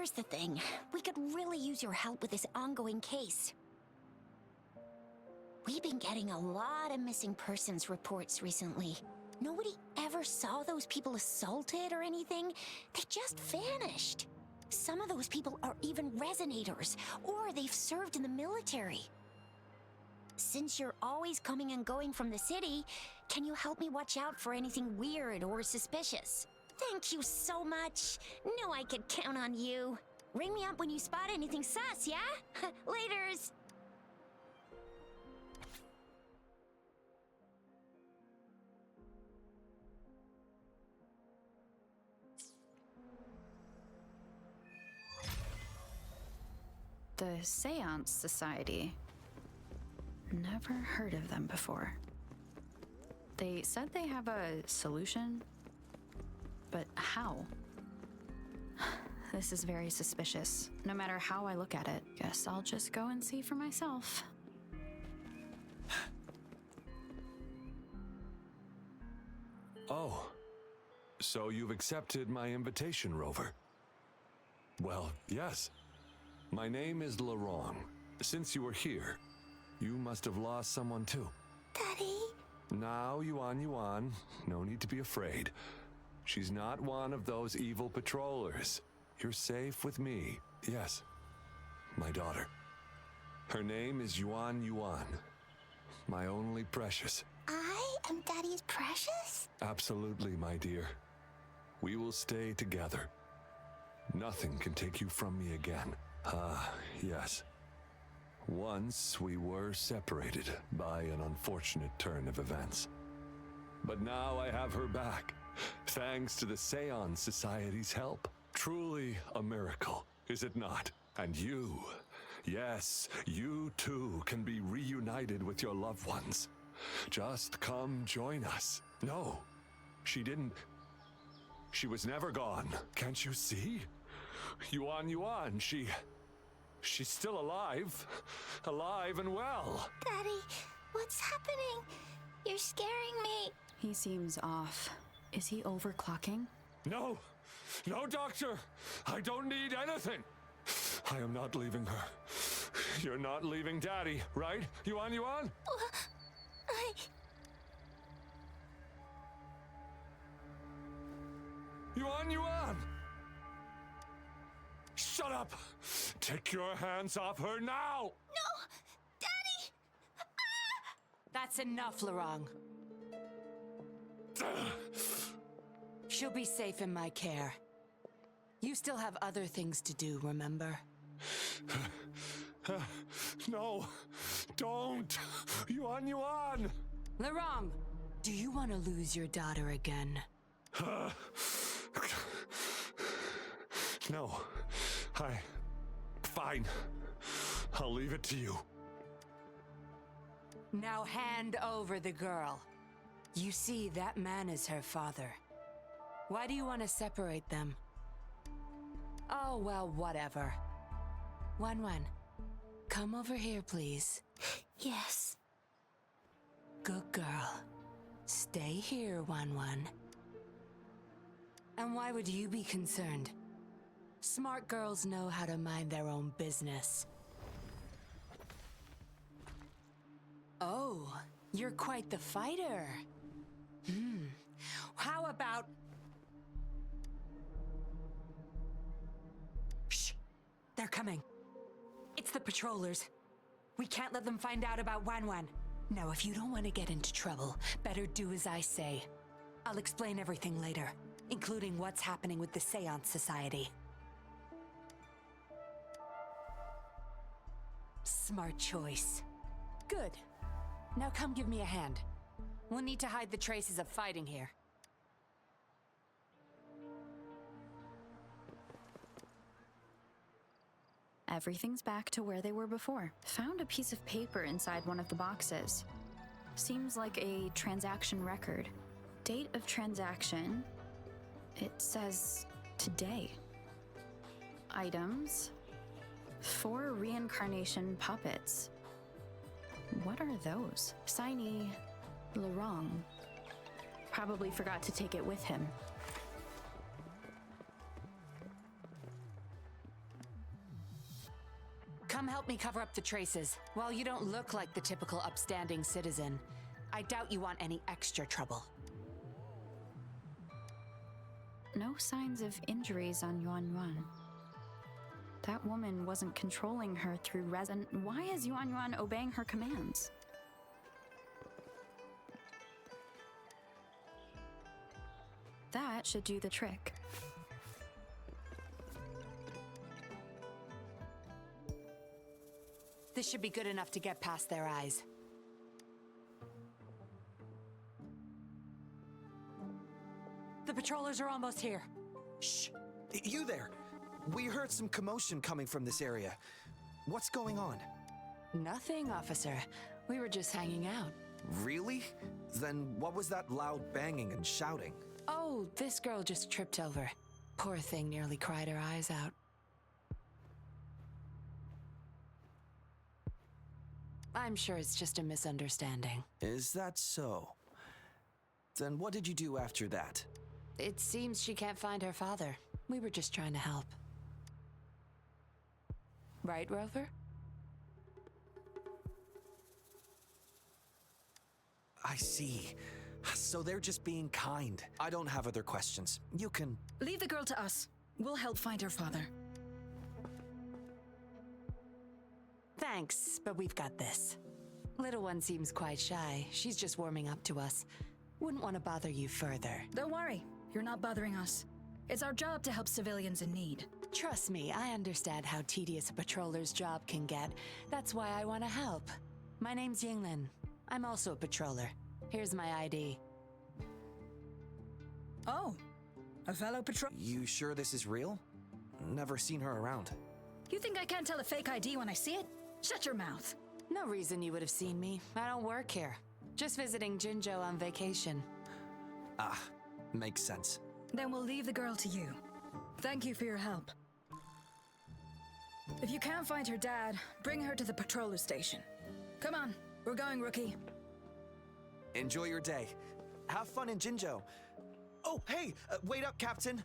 Here's the thing. We could really use your help with this ongoing case. We've been getting a lot of missing persons reports recently. Nobody ever saw those people assaulted or anything. They just vanished. Some of those people are even resonators, or they've served in the military. Since you're always coming and going from the city, can you help me watch out for anything weird or suspicious? Thank you so much. Know I could count on you. Ring me up when you spot anything sus, yeah? Laters. The Seance Society. Never heard of them before. They said they have a solution, but how? This is very suspicious. No matter how I look at it, guess I'll just go and see for myself. Oh, so you've accepted my invitation, Rover? Well, yes. My name is Laurent. Since you were here, you must have lost someone too. Daddy? Now, Yuan, no need to be afraid. She's not one of those evil patrollers. You're safe with me. Yes, my daughter. Her name is Yuan, my only precious. I am Daddy's precious? Absolutely, my dear. We will stay together. Nothing can take you from me again. Yes. Once we were separated by an unfortunate turn of events. But now I have her back, thanks to the Seance Society's help. Truly a miracle, is it not? And you, yes, you too can be reunited with your loved ones. Just come join us. No, she didn't. She was never gone. Can't you see? Yuan, she's still alive. Alive and well. Daddy, what's happening? You're scaring me. He seems off. Is he overclocking? No, doctor. I don't need anything. I am not leaving her. You're not leaving Daddy, right? Yuan? Yuan! Shut up! Take your hands off her now! No! Daddy! That's enough, Laurent. She'll be safe in my care. You still have other things to do, remember? No! Don't! Yuan! Laurent, do you want to lose your daughter again? No. Fine. I'll leave it to you. Now hand over the girl. You see, that man is her father. Why do you want to separate them? Oh, well, whatever. Wan, come over here, please. Yes. Good girl. Stay here, Wan. And why would you be concerned? Smart girls know how to mind their own business. Oh, you're quite the fighter. How about... Shh! They're coming. It's the patrollers. We can't let them find out about Wan. Now, if you don't want to get into trouble, better do as I say. I'll explain everything later, including what's happening with the Seance Society. Smart choice. Good. Now come give me a hand. We'll need to hide the traces of fighting here. Everything's back to where they were before. Found a piece of paper inside one of the boxes. Seems like a transaction record. Date of transaction. It says today. Items. 4 reincarnation puppets. What are those? Signee, Laurent. Probably forgot to take it with him. Come help me cover up the traces. While you don't look like the typical upstanding citizen, I doubt you want any extra trouble. No signs of injuries on Yuan Yuan. That woman wasn't controlling her through resin. Why is Yuan Yuan obeying her commands? That should do the trick. This should be good enough to get past their eyes. The patrollers are almost here. Shh! You there! We heard some commotion coming from this area. What's going on? Nothing, officer. We were just hanging out. Really? Then what was that loud banging and shouting? Oh, this girl just tripped over. Poor thing nearly cried her eyes out. I'm sure it's just a misunderstanding. Is that so? Then what did you do after that? It seems she can't find her father. We were just trying to help. Right, Rover? I see. So they're just being kind. I don't have other questions. You can... Leave the girl to us. We'll help find her father. Thanks, but we've got this. Little one seems quite shy. She's just warming up to us. Wouldn't want to bother you further. Don't worry. You're not bothering us. It's our job to help civilians in need. Trust me, I understand how tedious a patroller's job can get. That's why I want to help. My name's Yinlin. I'm also a patroller. Here's my ID. Oh, a fellow patrol... You sure this is real? Never seen her around. You think I can't tell a fake ID when I see it? Shut your mouth. No reason you would have seen me. I don't work here. Just visiting Jinzhou on vacation. Ah, makes sense. Then we'll leave the girl to you. Thank you for your help. If you can't find her dad, bring her to the patroller station. Come on, we're going, rookie. Enjoy your day. Have fun in Jinzhou. Oh, hey! Wait up, Captain!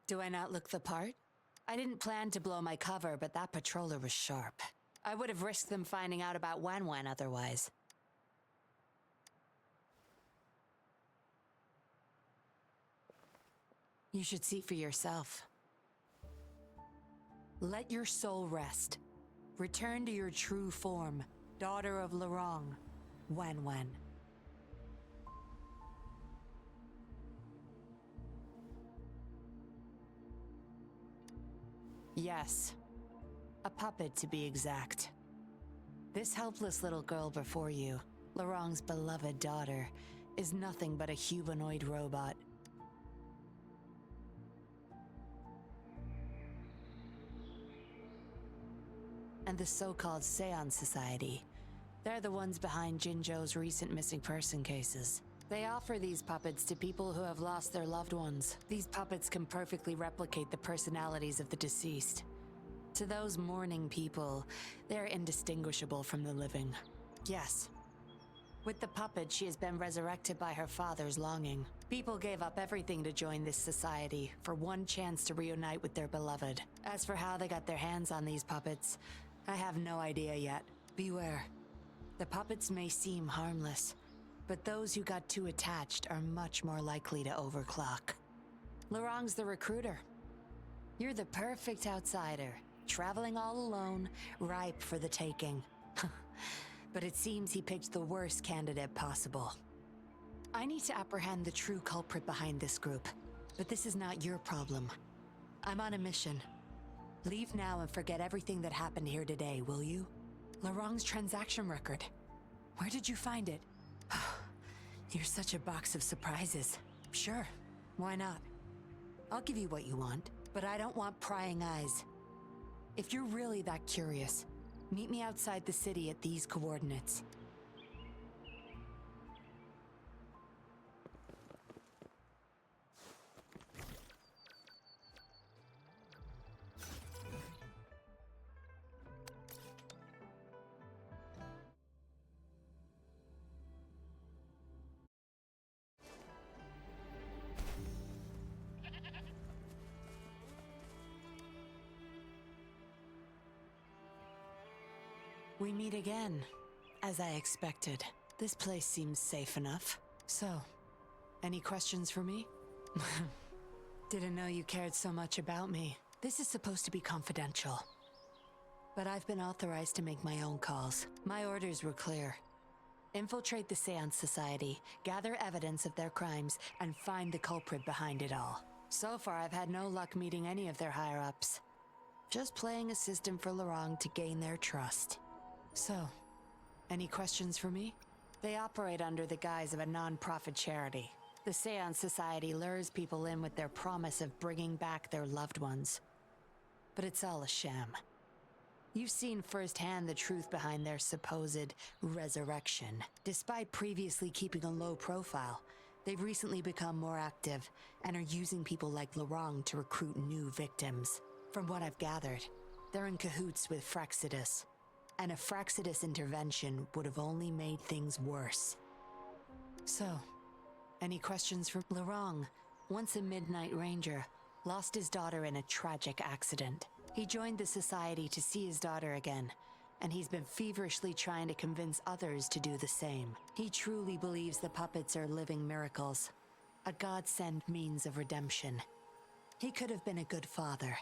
Do I not look the part? I didn't plan to blow my cover, but that patroller was sharp. I would have risked them finding out about Wan Wan otherwise. You should see for yourself. Let your soul rest. Return to your true form, daughter of Lorong, Wan Wan. Yes. A puppet, to be exact. This helpless little girl before you, Lorong's beloved daughter, is nothing but a humanoid robot. And the so-called Seance Society, they're the ones behind Jinzhou's recent missing person cases. They offer these puppets to people who have lost their loved ones. These puppets can perfectly replicate the personalities of the deceased. To those mourning people, they're indistinguishable from the living. Yes. With the puppet, she has been resurrected by her father's longing. People gave up everything to join this society for one chance to reunite with their beloved. As for how they got their hands on these puppets, I have no idea yet. Beware. The puppets may seem harmless, but those who got too attached are much more likely to overclock. Lorong's the recruiter. You're the perfect outsider, traveling all alone, ripe for the taking. But it seems he picked the worst candidate possible. I need to apprehend the true culprit behind this group, but this is not your problem. I'm on a mission. Leave now and forget everything that happened here today, will you? Lorong's transaction record. Where did you find it? You're such a box of surprises. Sure, why not? I'll give you what you want, but I don't want prying eyes. If you're really that curious, meet me outside the city at these coordinates. We meet again. As I expected. This place seems safe enough. So, any questions for me? Didn't know you cared so much about me. This is supposed to be confidential. But I've been authorized to make my own calls. My orders were clear. Infiltrate the Seance Society, gather evidence of their crimes, and find the culprit behind it all. So far, I've had no luck meeting any of their higher-ups. Just playing a system for Lorang to gain their trust. So, any questions for me? They operate under the guise of a non-profit charity. The Seance Society lures people in with their promise of bringing back their loved ones. But it's all a sham. You've seen firsthand the truth behind their supposed resurrection. Despite previously keeping a low profile, they've recently become more active and are using people like Lorang to recruit new victims. From what I've gathered, they're in cahoots with Fraxidus, and a Fraxidus intervention would have only made things worse. So, any questions for Lorang? Once a Midnight Ranger, lost his daughter in a tragic accident. He joined the Society to see his daughter again, and he's been feverishly trying to convince others to do the same. He truly believes the puppets are living miracles, a God-sent means of redemption. He could have been a good father,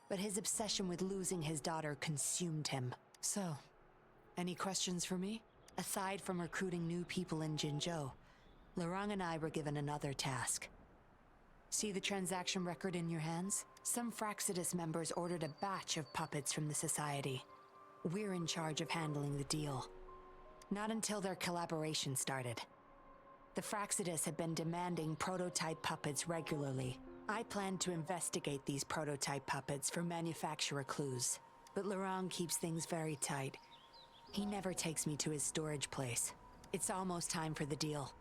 but his obsession with losing his daughter consumed him. So, any questions for me? Aside from recruiting new people in Jinzhou, Lorang and I were given another task. See the transaction record in your hands? Some Fraxidus members ordered a batch of puppets from the Society. We're in charge of handling the deal. Not until their collaboration started. The Fraxidus had been demanding prototype puppets regularly. I planned to investigate these prototype puppets for manufacturer clues. But Lorang keeps things very tight. He never takes me to his storage place. It's almost time for the deal.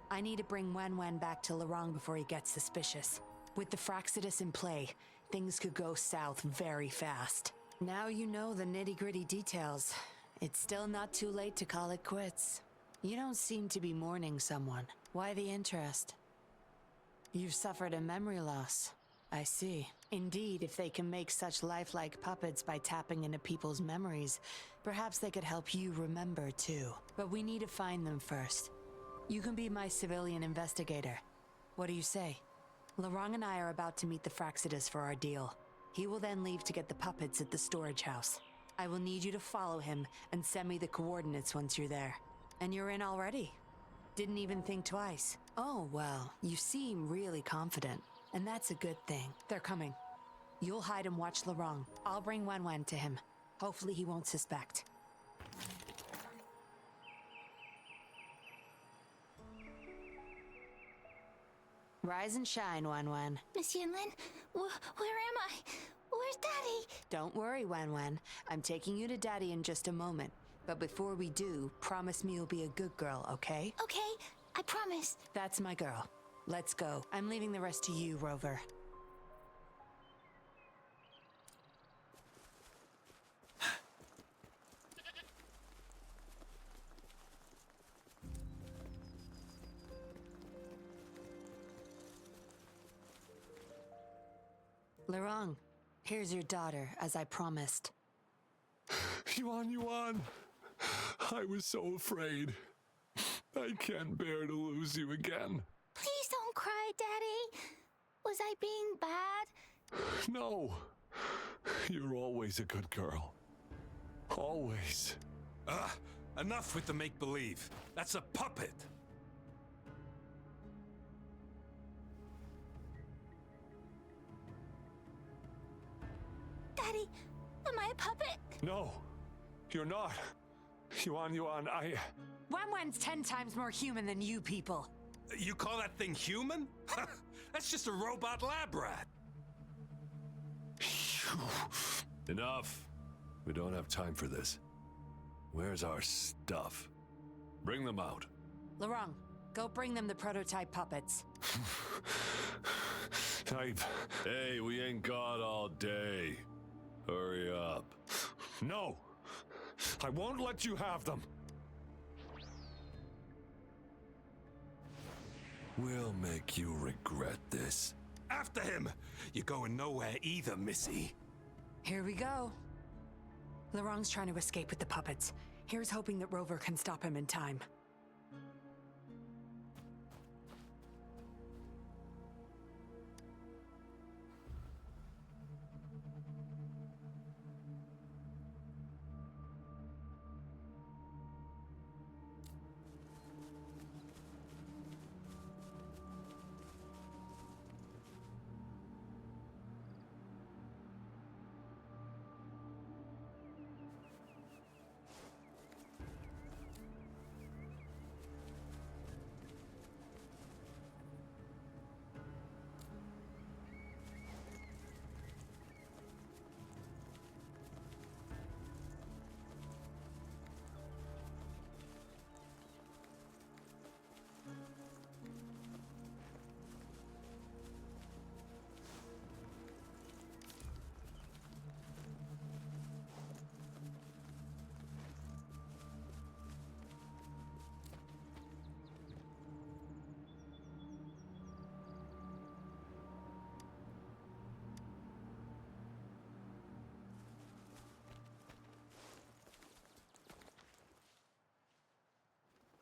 I need to bring Wen back to Lorang before he gets suspicious. With the Fraxidus in play, things could go south very fast. Now you know the nitty-gritty details. It's still not too late to call it quits. You don't seem to be mourning someone. Why the interest? You've suffered a memory loss. I see. Indeed, if they can make such lifelike puppets by tapping into people's memories, perhaps they could help you remember too. But we need to find them first. You can be my civilian investigator. What do you say? Lorang and I are about to meet the Fraxidus for our deal. He will then leave to get the puppets at the storage house. I will need you to follow him and send me the coordinates once you're there. And you're in already? Didn't even think twice. Oh, well, you seem really confident. And that's a good thing. They're coming. You'll hide and watch Lorang. I'll bring Wen to him. Hopefully he won't suspect. Rise and shine, Wen. Miss Yinlin, where am I? Where's Daddy? Don't worry, Wen. I'm taking you to Daddy in just a moment. But before we do, promise me you'll be a good girl, okay? Okay, I promise. That's my girl. Let's go. I'm leaving the rest to you, Rover. Lorang, here's your daughter, as I promised. Yuan, I was so afraid. I can't bear to lose you again. Please don't cry, Daddy. Was I being bad? No, you're always a good girl. Always. Enough with the make-believe. That's a puppet. Daddy, am I a puppet? No, you're not. Yuan, Wen's 10 times more human than you people. You call that thing human? That's just a robot lab rat. Enough. We don't have time for this. Where's our stuff? Bring them out. Lorang, go bring them the prototype puppets. Hey, we ain't got all day. Hurry up. No! I won't let you have them! We'll make you regret this. After him! You're going nowhere either, Missy. Here we go. Laurent's trying to escape with the puppets. Here's hoping that Rover can stop him in time.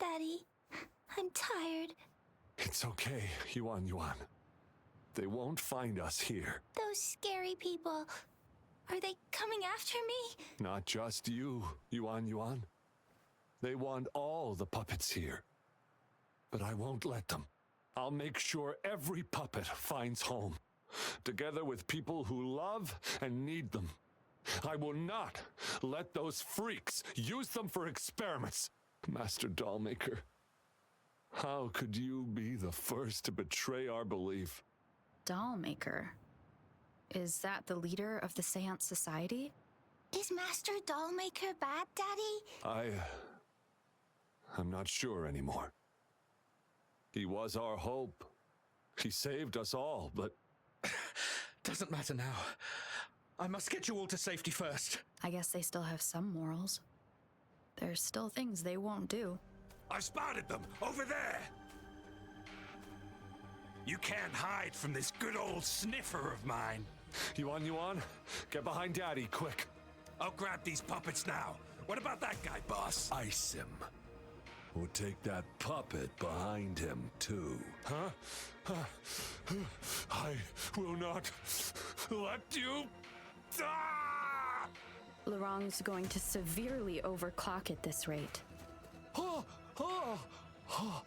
Daddy, I'm tired. It's okay, Yuan Yuan. They won't find us here. Those scary people, are they coming after me? Not just you, Yuan Yuan. They want all the puppets here. But I won't let them. I'll make sure every puppet finds home, together with people who love and need them. I will not let those freaks use them for experiments. Master Dollmaker, how could you be the first to betray our belief? Dollmaker? Is that the leader of the Seance Society? Is Master Dollmaker bad, Daddy? I'm not sure anymore. He was our hope. He saved us all, but... Doesn't matter now. I must get you all to safety first. I guess they still have some morals. There's still things they won't do. I spotted them over there. You can't hide from this good old sniffer of mine. Yuan Yuan, get behind Daddy, quick. I'll grab these puppets now. What about that guy, boss? Ice him. We'll take that puppet behind him, too. Huh? I will not let you... Ah! Laurent's going to severely overclock at this rate. Oh, oh, oh.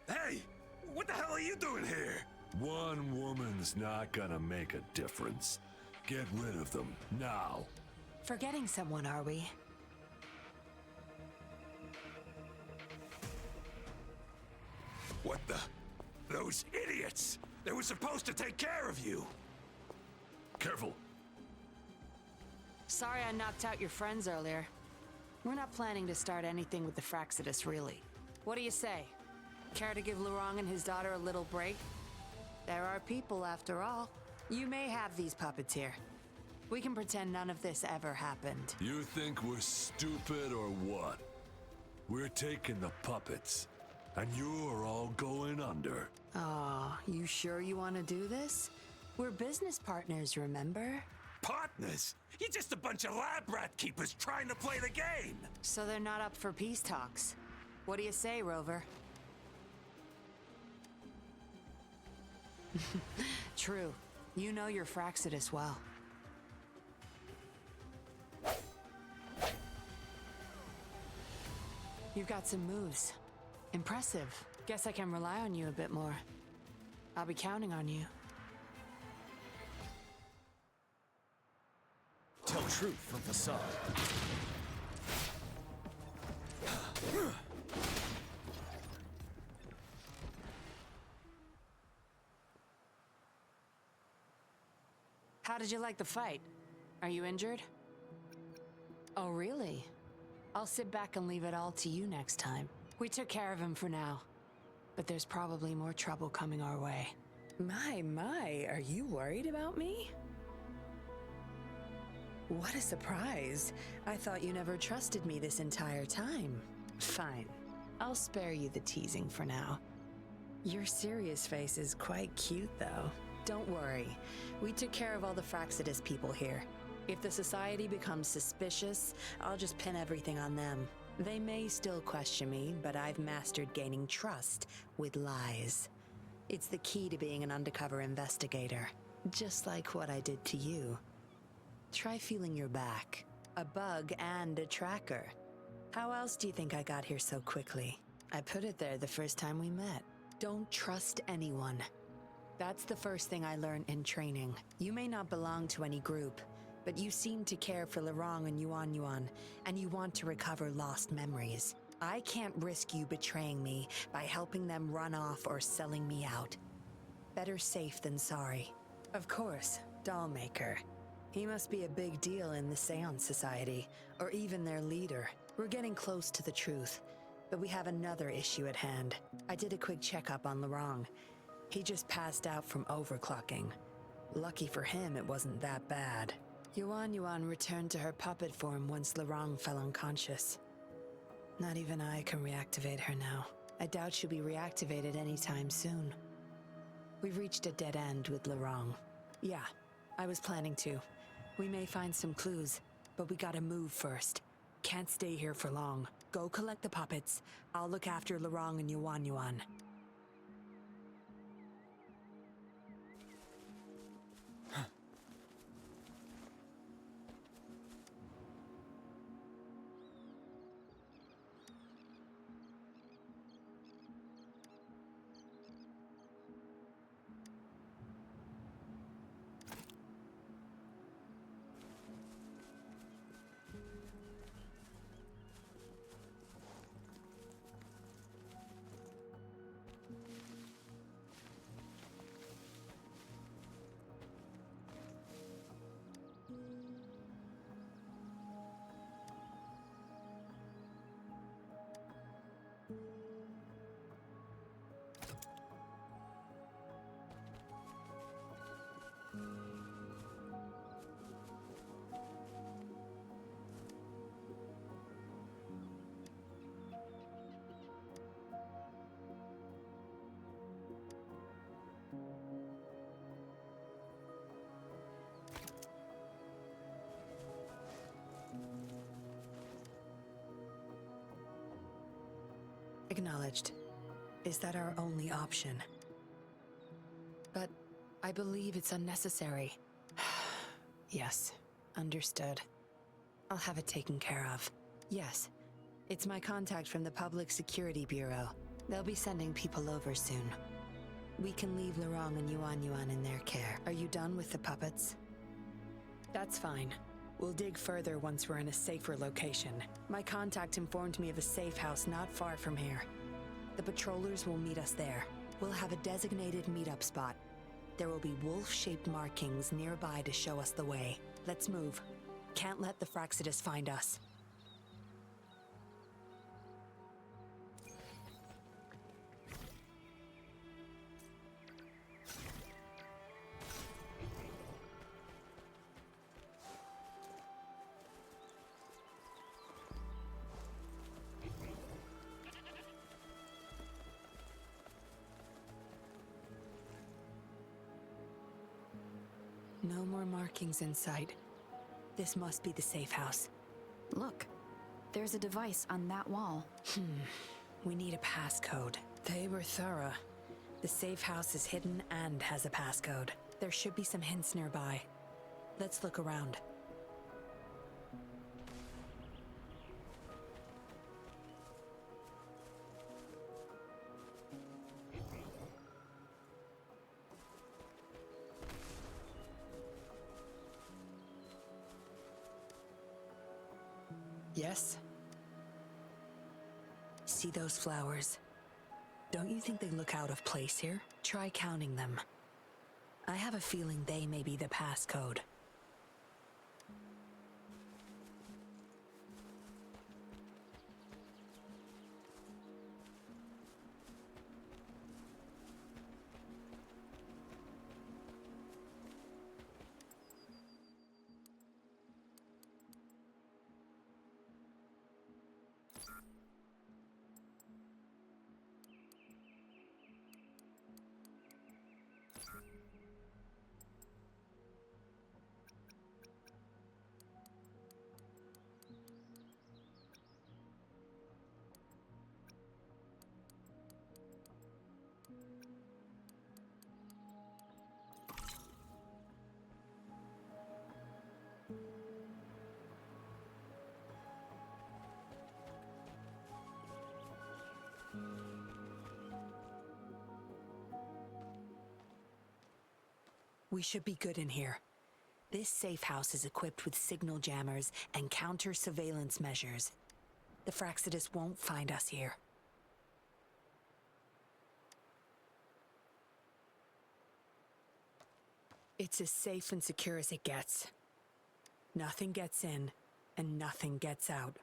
Hey, what the hell are you doing here? One woman's not gonna make a difference. Get rid of them, now. Forgetting someone, are we? What the? Those idiots! They were supposed to take care of you! Careful. Sorry I knocked out your friends earlier. We're not planning to start anything with the Fraxidus, really. What do you say? Care to give Laurent and his daughter a little break? There are people, after all. You may have these puppets here. We can pretend none of this ever happened. You think we're stupid or what? We're taking the puppets, and you're all going under. Aw, you sure you want to do this? We're business partners, remember? Partners? You're just a bunch of lab rat keepers trying to play the game! So they're not up for peace talks. What do you say, Rover? True. You know your Fraxidus well. You've got some moves. Impressive. Guess I can rely on you a bit more. I'll be counting on you. Tell truth from facade. How did you like the fight? Are you injured? Oh, really? I'll sit back and leave it all to you next time. We took care of him for now, but there's probably more trouble coming our way. My, are you worried about me? What a surprise. I thought you never trusted me this entire time. Fine. I'll spare you the teasing for now. Your serious face is quite cute, though. Don't worry. We took care of all the Fraxidus people here. If the Society becomes suspicious, I'll just pin everything on them. They may still question me, but I've mastered gaining trust with lies. It's the key to being an undercover investigator. Just like what I did to you. Try feeling your back. A bug and a tracker. How else do you think I got here so quickly? I put it there the first time we met. Don't trust anyone. That's the first thing I learned in training. You may not belong to any group, but you seem to care for Lorong and Yuan, and you want to recover lost memories. I can't risk you betraying me by helping them run off or selling me out. Better safe than sorry. Of course, Dollmaker. He must be a big deal in the Seance Society, or even their leader. We're getting close to the truth, but we have another issue at hand. I did a quick checkup on Lorong. He just passed out from overclocking. Lucky for him, it wasn't that bad. Yuan returned to her puppet form once Lorong fell unconscious. Not even I can reactivate her now. I doubt she'll be reactivated anytime soon. We've reached a dead end with Lorong. Yeah, I was planning to. We may find some clues, but we gotta move first. Can't stay here for long. Go collect the puppets. I'll look after Lorong and Yuan. Acknowledged. Is that our only option? But I believe it's unnecessary. Yes, understood. I'll have it taken care of. Yes, it's my contact from the Public Security Bureau. They'll be sending people over soon. We can leave Lorong and Yuan in their care. Are you done with the puppets? That's fine. We'll dig further once we're in a safer location. My contact informed me of a safe house not far from here. The patrollers will meet us there. We'll have a designated meetup spot. There will be wolf-shaped markings nearby to show us the way. Let's move. Can't let the Fraxidus find us. No more markings in sight. This must be the safe house. Look, there's a device on that wall. We need a passcode. They were thorough. The safe house is hidden and has a passcode. There should be some hints nearby. Let's look around. Yes? See those flowers? Don't you think they look out of place here? Try counting them. I have a feeling they may be the passcode. We should be good in here. This safe house is equipped with signal jammers and counter-surveillance measures. The Fraxidus won't find us here. It's as safe and secure as it gets. Nothing gets in, and nothing gets out.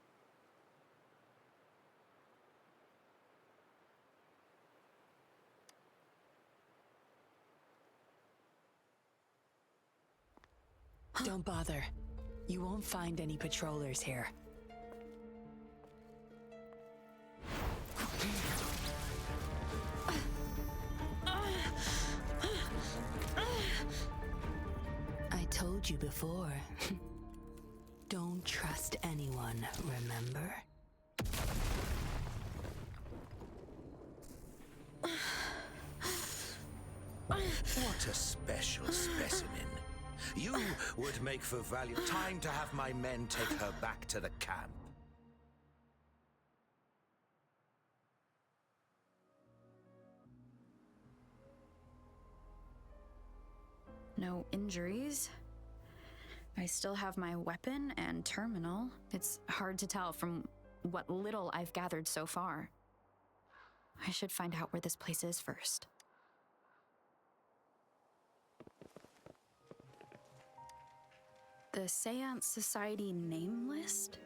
Don't bother. You won't find any patrollers here. I told you before. Don't trust anyone, remember? What a special specimen. You would make for valiant. Time to have my men take her back to the camp. No injuries. I still have my weapon and terminal. It's hard to tell from what little I've gathered so far. I should find out where this place is first. The Seance Society name list?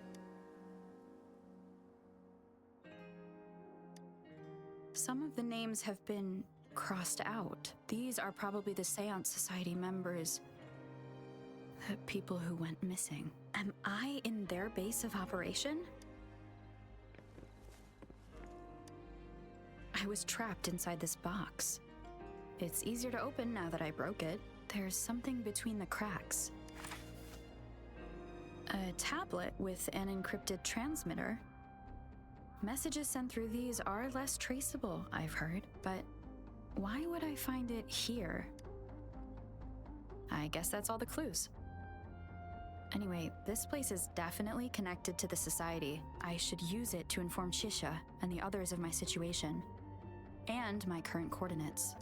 Some of the names have been crossed out. These are probably the Seance Society members. The people who went missing. Am I in their base of operation? I was trapped inside this box. It's easier to open now that I broke it. There's something between the cracks. A tablet with an encrypted transmitter. Messages sent through these are less traceable, I've heard, but why would I find it here? I guess that's all the clues. Anyway, this place is definitely connected to the Society. I should use it to inform Shisha and the others of my situation, and my current coordinates.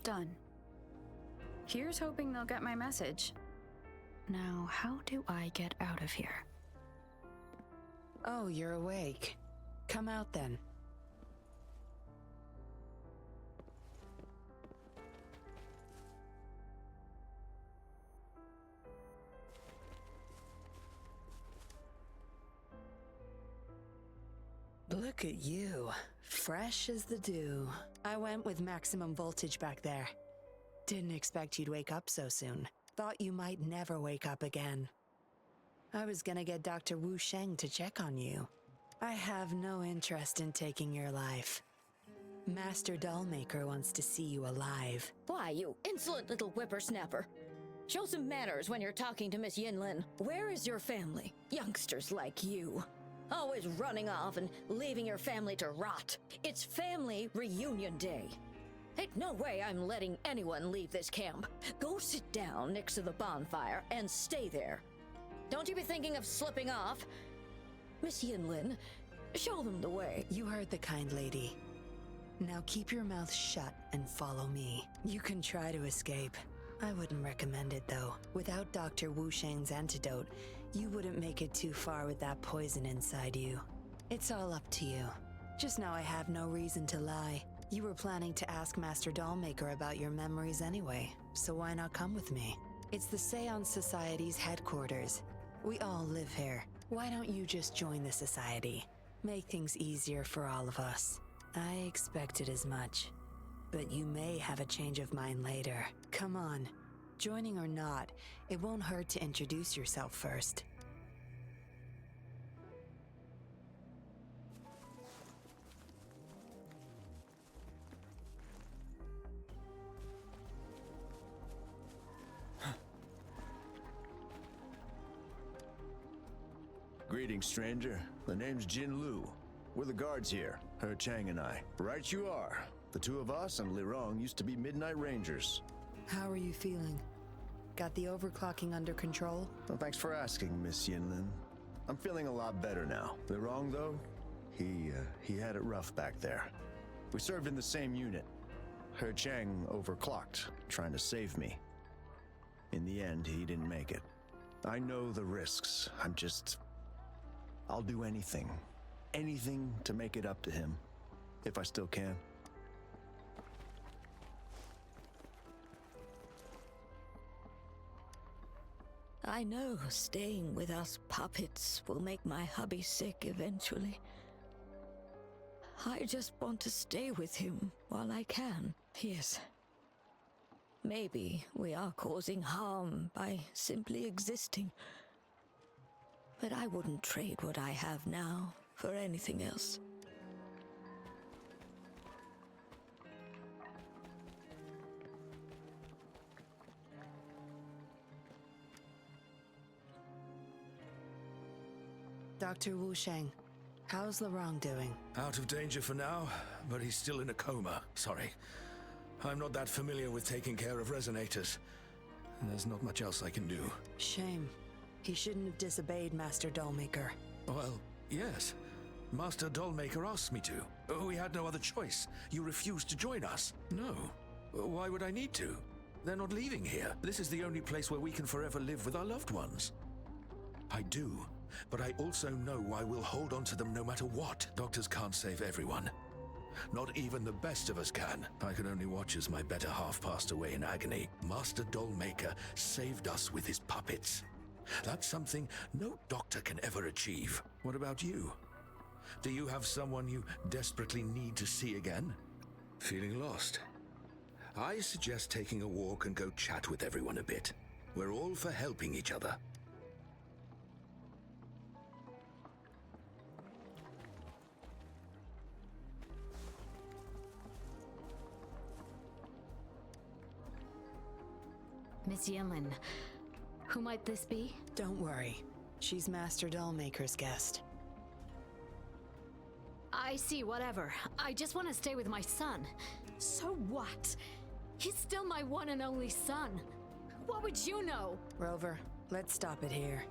Done. Here's hoping they'll get my message. Now, how do I get out of here? Oh, you're awake. Come out then. Look at you, fresh as the dew. I went with maximum voltage back there. Didn't expect you'd wake up so soon. Thought you might never wake up again. I was gonna get Dr. Wu Sheng to check on you. I have no interest in taking your life. Master Dollmaker wants to see you alive. Why, you insolent little whippersnapper. Show some manners when you're talking to Miss Yinlin. Where is your family? Youngsters like you. Always running off and leaving your family to rot. It's family reunion day. Ain't no way I'm letting anyone leave this camp. Go sit down next to the bonfire and stay there. Don't you be thinking of slipping off. Miss Yinlin, show them the way. You heard the kind lady. Now keep your mouth shut and follow me. You can try to escape. I wouldn't recommend it though. Without Dr. Wu Sheng's antidote, you wouldn't make it too far with that poison inside you. It's all up to you. Just know I have no reason to lie. You were planning to ask Master Dollmaker about your memories anyway, so why not come with me? It's the Seance Society's headquarters. We all live here. Why don't you just join the Society? Make things easier for all of us. I expected as much. But you may have a change of mind later. Come on. Joining or not, it won't hurt to introduce yourself first. Greetings, stranger. The name's Yinlin. We're the guards here, He Chang and I. Right you are. The two of us and Lirong used to be Midnight Rangers. How are you feeling? Got the overclocking under control? Well, thanks for asking, Miss Yinlin. I'm feeling a lot better now. Lirong, though, he had it rough back there. We served in the same unit. He Chang overclocked, trying to save me. In the end, he didn't make it. I know the risks. I'll do anything. Anything to make it up to him. If I still can. I know staying with us puppets will make my hubby sick eventually. I just want to stay with him while I can. Yes. Maybe we are causing harm by simply existing. But I wouldn't trade what I have now for anything else. Dr. Wu Sheng, how's Lirong doing? Out of danger for now, but he's still in a coma. Sorry. I'm not that familiar with taking care of resonators. There's not much else I can do. Shame. He shouldn't have disobeyed Master Dollmaker. Well, yes. Master Dollmaker asked me to. We had no other choice. You refused to join us. No. Why would I need to? They're not leaving here. This is the only place where we can forever live with our loved ones. I do, but I also know I will hold on to them no matter what. Doctors can't save everyone. Not even the best of us can. I could only watch as my better half passed away in agony. Master Dollmaker saved us with his puppets. That's something no doctor can ever achieve. What about you? Do you have someone you desperately need to see again? Feeling lost? I suggest taking a walk and go chat with everyone a bit. We're all for helping each other. Miss Yinlin, who might this be? Don't worry. She's Master Dollmaker's guest. I see, whatever. I just want to stay with my son. So what? He's still my one and only son. What would you know? Rover, let's stop it here.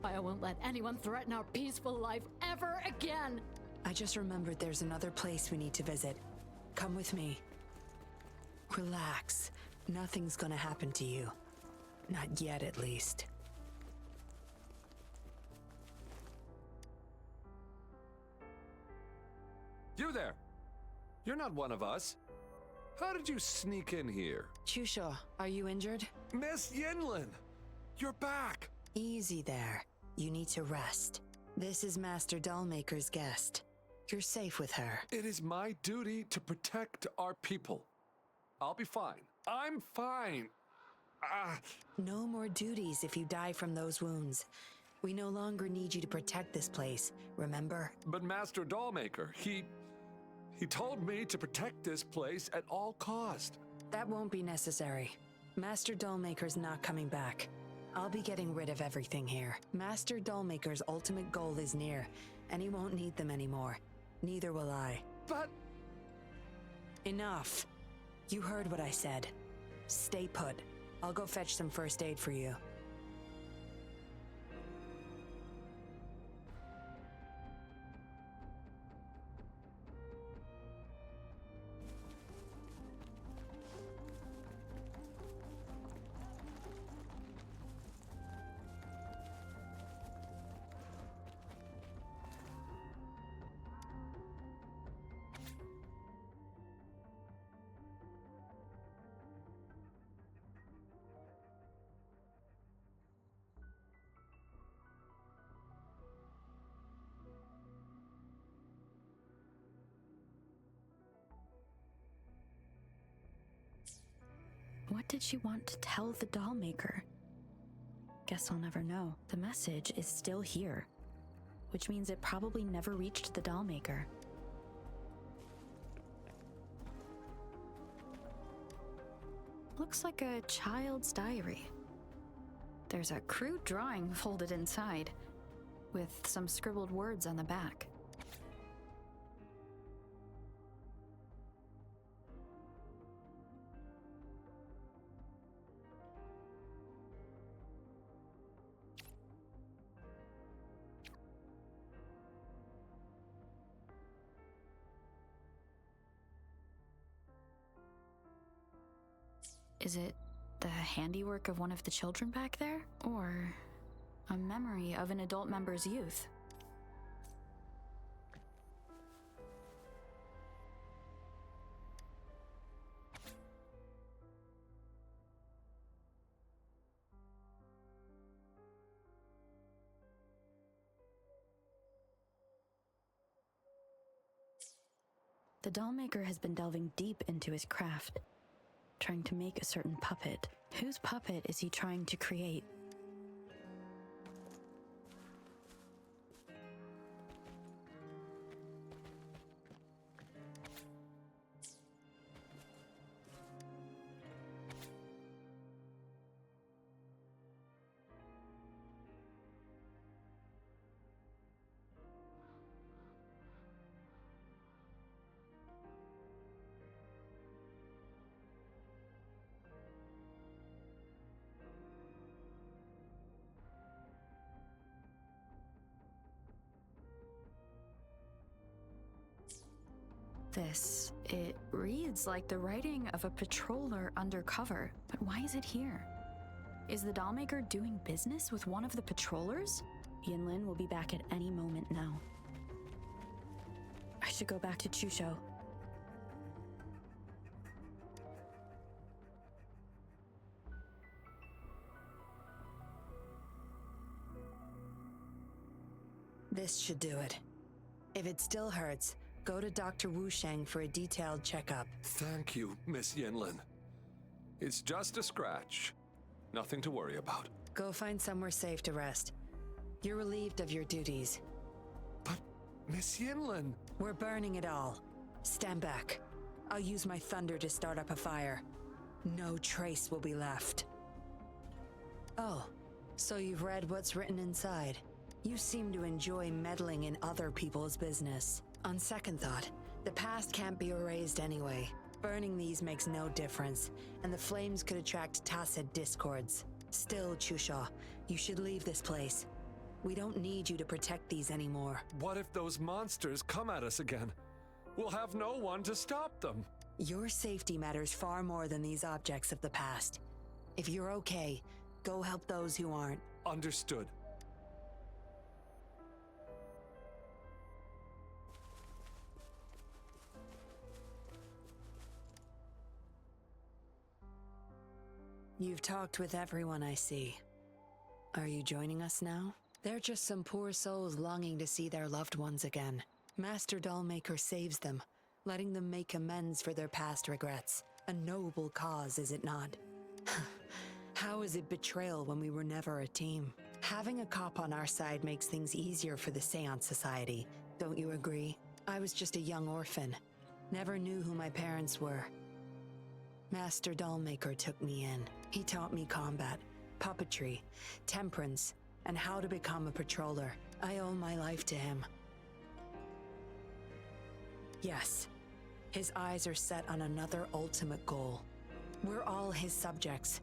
I won't let anyone threaten our peaceful life ever again. I just remembered there's another place we need to visit. Come with me. Relax. Nothing's gonna happen to you. Not yet, at least. You there! You're not one of us. How did you sneak in here? Chusho, are you injured? Miss Yinlin! You're back! Easy there. You need to rest. This is Master Dollmaker's guest. You're safe with her. It is my duty to protect our people. I'll be fine. I'm fine. No more duties if you die from those wounds. We no longer need you to protect this place, remember? But Master Dollmaker, he told me to protect this place at all cost. That won't be necessary. Master Dollmaker's not coming back. I'll be getting rid of everything here. Master Dollmaker's ultimate goal is near, and he won't need them anymore. Neither will I. But... Enough. You heard what I said. Stay put. I'll go fetch some first aid for you. What did she want to tell the doll maker? Guess I'll never know. The message is still here, which means it probably never reached the doll maker. Looks like a child's diary. There's a crude drawing folded inside, with some scribbled words on the back. Is it the handiwork of one of the children back there? Or a memory of an adult member's youth? The doll maker has been delving deep into his craft, trying to make a certain puppet. Whose puppet is he trying to create? It reads like the writing of a patroller undercover, but why is it here? Is the dollmaker doing business with one of the patrollers? Yinlin will be back at any moment now. I should go back to Chusho. This should do it. If it still hurts, go to Dr. Wu Sheng for a detailed checkup. Thank you, Miss Yinlin. It's just a scratch. Nothing to worry about. Go find somewhere safe to rest. You're relieved of your duties. But, Miss Yinlin... We're burning it all. Stand back. I'll use my thunder to start up a fire. No trace will be left. Oh, so you've read what's written inside. You seem to enjoy meddling in other people's business. On second thought, the past can't be erased anyway. Burning these makes no difference, and the flames could attract tacit discords. Still, Chusha, you should leave this place. We don't need you to protect these anymore. What if those monsters come at us again? We'll have no one to stop them. Your safety matters far more than these objects of the past. If you're okay, go help those who aren't. Understood. You've talked with everyone I see. Are you joining us now? They're just some poor souls longing to see their loved ones again. Master Dollmaker saves them, letting them make amends for their past regrets. A noble cause, is it not? How is it betrayal when we were never a team? Having a cop on our side makes things easier for the Seance Society, don't you agree? I was just a young orphan. Never knew who my parents were. Master Dollmaker took me in. He taught me combat, puppetry, temperance, and how to become a patroller. I owe my life to him. Yes, his eyes are set on another ultimate goal. We're all his subjects.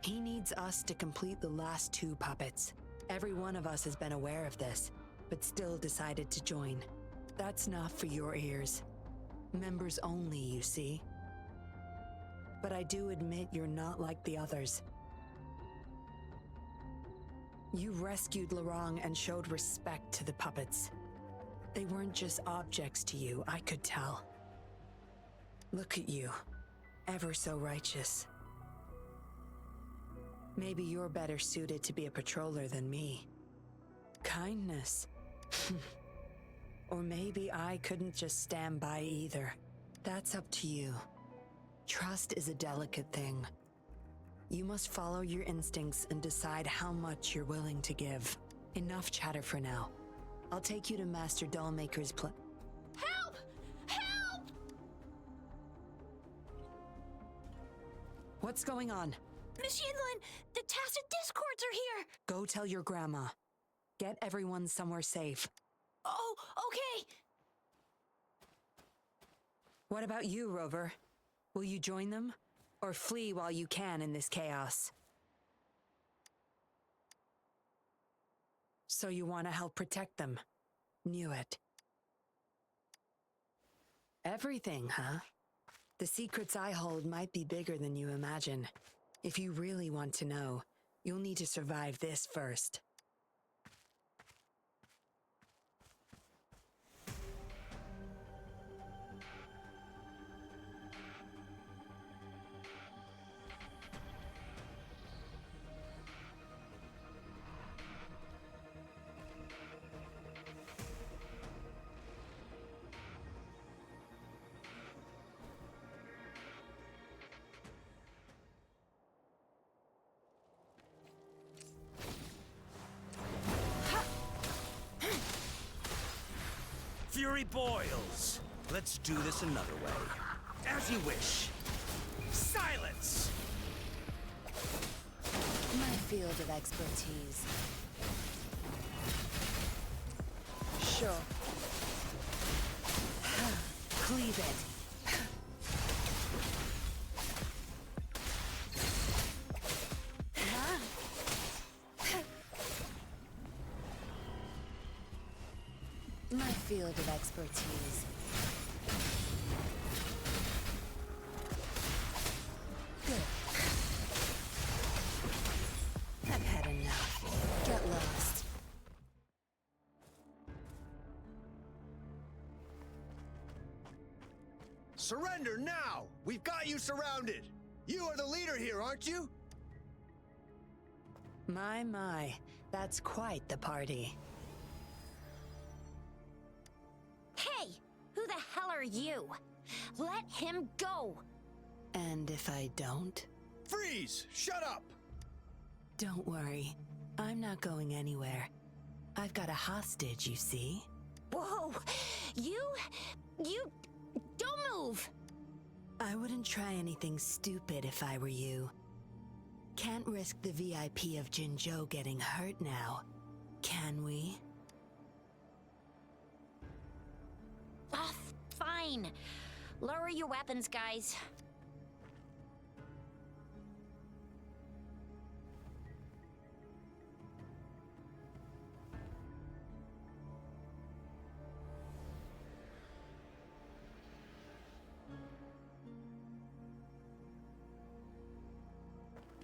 He needs us to complete the last 2 puppets. Every one of us has been aware of this, but still decided to join. That's not for your ears. Members only, you see. But I do admit you're not like the others. You rescued Larong and showed respect to the puppets. They weren't just objects to you, I could tell. Look at you, ever so righteous. Maybe you're better suited to be a patroller than me. Kindness. Or maybe I couldn't just stand by either. That's up to you. Trust is a delicate thing. You must follow your instincts and decide how much you're willing to give. Enough chatter for now. I'll take you to Master Dollmaker's Help! Help! What's going on? Miss Yinlin, the Tacit Discords are here! Go tell your grandma. Get everyone somewhere safe. Oh, okay! What about you, Rover? Will you join them? Or flee while you can in this chaos? So you want to help protect them? Knew it. Everything, huh? The secrets I hold might be bigger than you imagine. If you really want to know, you'll need to survive this first. Fury boils. Let's do this another way. As you wish. Silence! My field of expertise. Sure. Cleave it. My field of expertise. Good. I've had enough. Get lost. Surrender now! We've got you surrounded! You are the leader here, aren't you? My. That's quite the party. Hey! Who the hell are you? Let him go! And if I don't? Freeze! Shut up! Don't worry. I'm not going anywhere. I've got a hostage, you see? Whoa! You... Don't move! I wouldn't try anything stupid if I were you. Can't risk the VIP of Jinzhou getting hurt now, can we? Oh, fine. Lower your weapons, guys.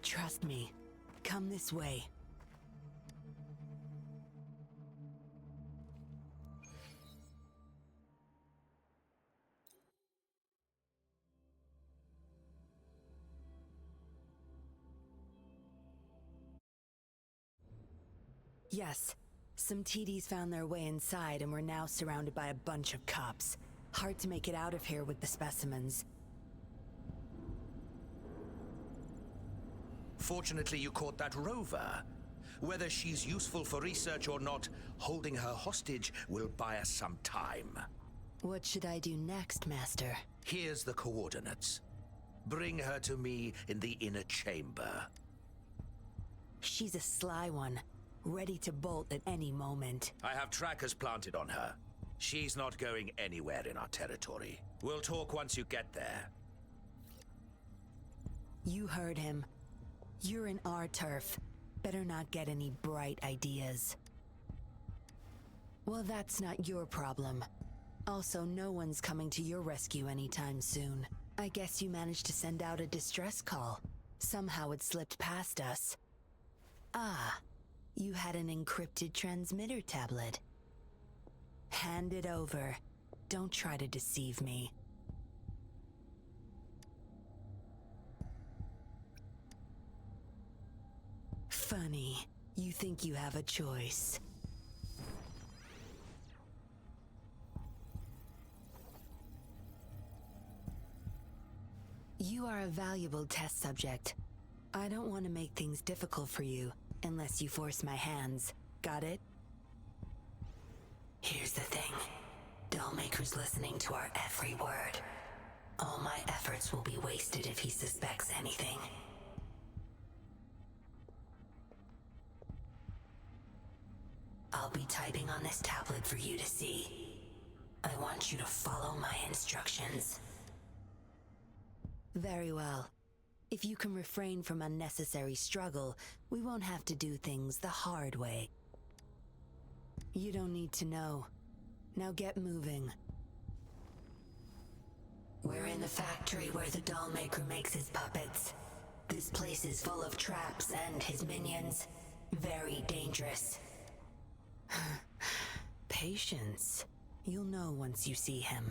Trust me. Come this way. Yes, some TDs found their way inside and we're now surrounded by a bunch of cops. Hard to make it out of here with the specimens. Fortunately, you caught that rover. Whether she's useful for research or not, holding her hostage will buy us some time. What should I do next, Master? Here's the coordinates. Bring her to me in the inner chamber. She's a sly one, ready to bolt at any moment. I have trackers planted on her. She's not going anywhere in our territory. We'll talk once you get there. You heard him. You're in our turf. Better not get any bright ideas. Well, that's not your problem. Also, no one's coming to your rescue anytime soon. I guess you managed to send out a distress call. Somehow it slipped past us. Ah, you had an encrypted transmitter tablet. Hand it over. Don't try to deceive me. Funny. You think you have a choice. You are a valuable test subject. I don't want to make things difficult for you unless you force my hands. Got it? Here's the thing. Dollmaker's listening to our every word. All my efforts will be wasted if he suspects anything. I'll be typing on this tablet for you to see. I want you to follow my instructions. Very well. If you can refrain from unnecessary struggle, we won't have to do things the hard way. You don't need to know. Now get moving. We're in the factory where the dollmaker makes his puppets. This place is full of traps and his minions. Very dangerous. Patience. You'll know once you see him.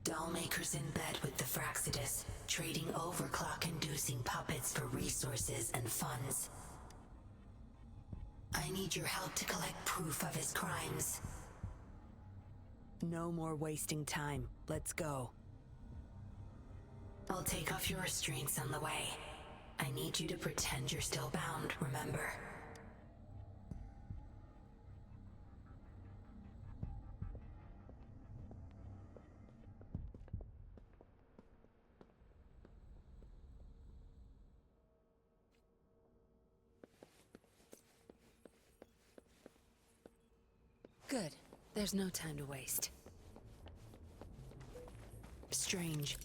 Dollmaker's in bed with the Fraxidus, trading overclock-inducing puppets for resources and funds. I need your help to collect proof of his crimes. No more wasting time. Let's go. I'll take off your restraints on the way. I need you to pretend you're still bound, remember? Good. There's no time to waste. Strange.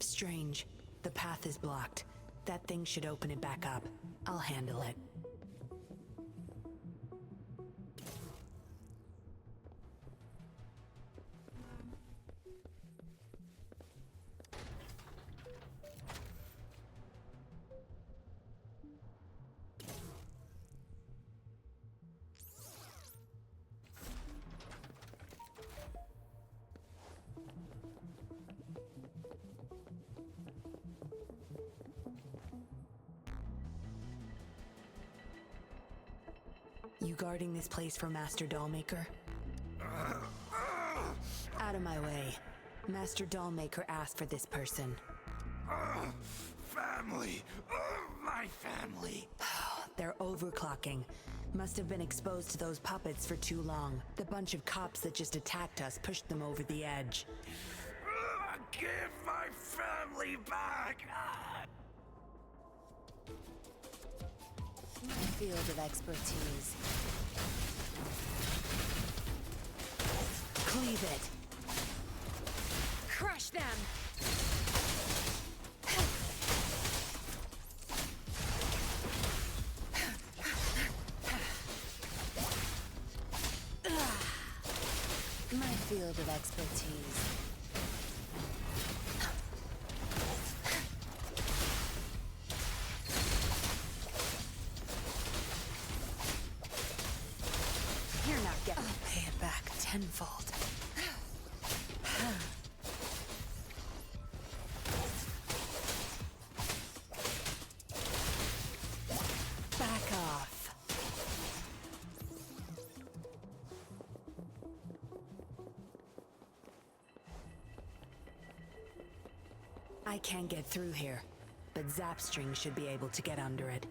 Strange. The path is blocked. That thing should open it back up. I'll handle it. You guarding this place for Master Dollmaker? Out of my way. Master Dollmaker asked for this person. Family! My family! They're overclocking. Must have been exposed to those puppets for too long. The bunch of cops that just attacked us pushed them over the edge. Give my family back! My field of expertise. Cleave it. Crush them! My field of expertise. You're not getting pay it back tenfold. Back off. I can't get through here, but Zapstring should be able to get under it.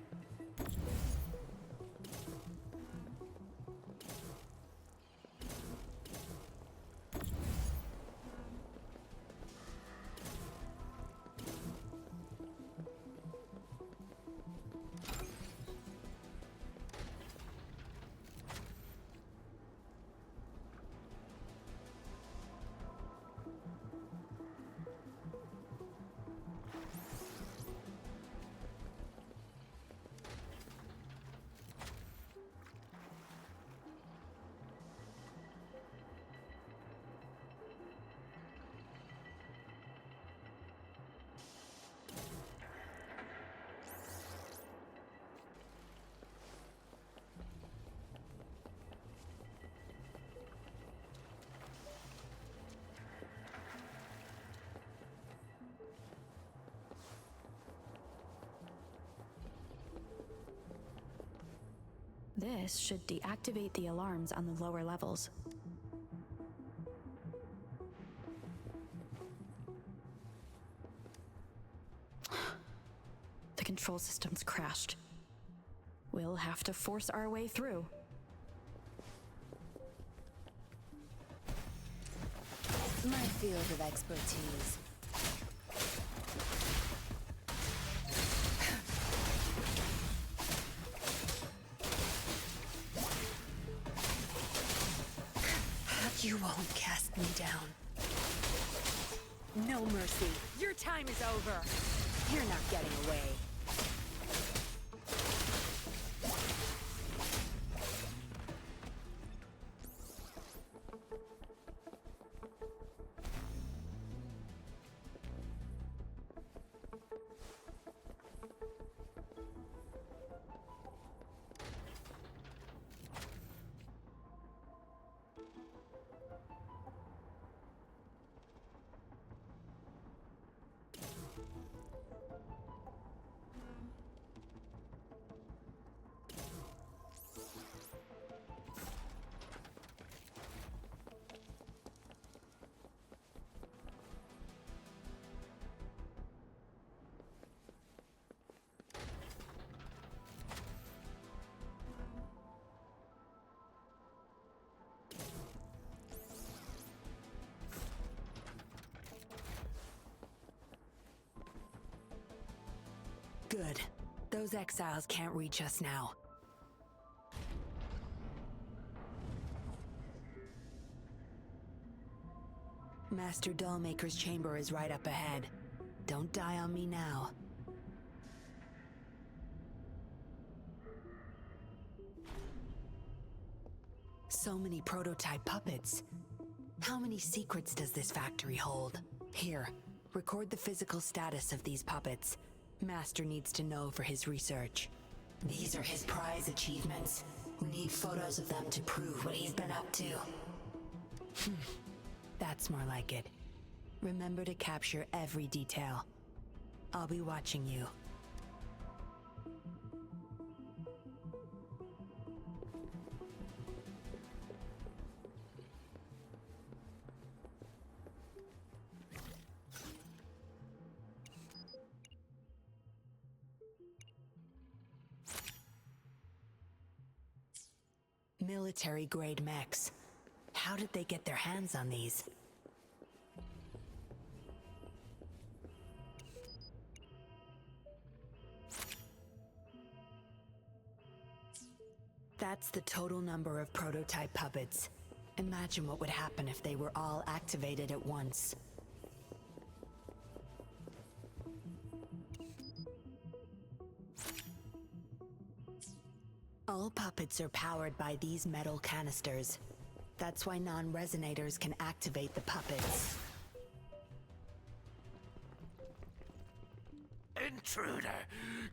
This should deactivate the alarms on the lower levels. The control system's crashed. We'll have to force our way through. My field of expertise. You won't cast me down. No mercy. Your time is over. You're not getting away. Good. Those exiles can't reach us now. Master Dollmaker's chamber is right up ahead. Don't die on me now. So many prototype puppets. How many secrets does this factory hold? Here, record the physical status of these puppets. Master needs to know for his research. These are his prize achievements. We need photos of them to prove what he's been up to. That's more like it. Remember to capture every detail. I'll be watching you. Military-grade mechs. How did they get their hands on these? That's the total number of prototype puppets. Imagine what would happen if they were all activated at once. All puppets are powered by these metal canisters. That's why non-resonators can activate the puppets. Intruder!